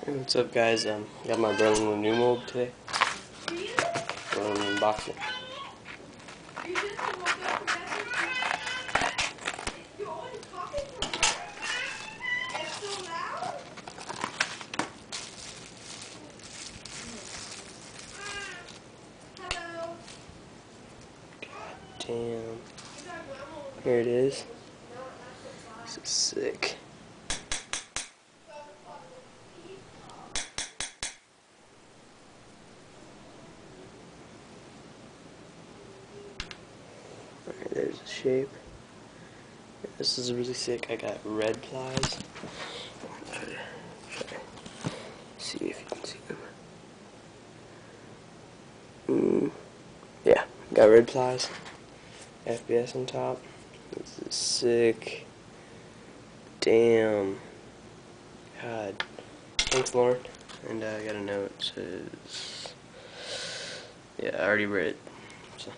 Hey, what's up, guys? Got my brother in the new mold today. We're gonna unbox it. Damn. Here it is. This is sick. Alright, there's the shape. This is really sick. I got red plies. Try to see if you can see them. Yeah, got red plies. FBS on top. This is sick. Damn. God. Thanks, Lauren. And I got a note. It says, yeah, I already read it. So.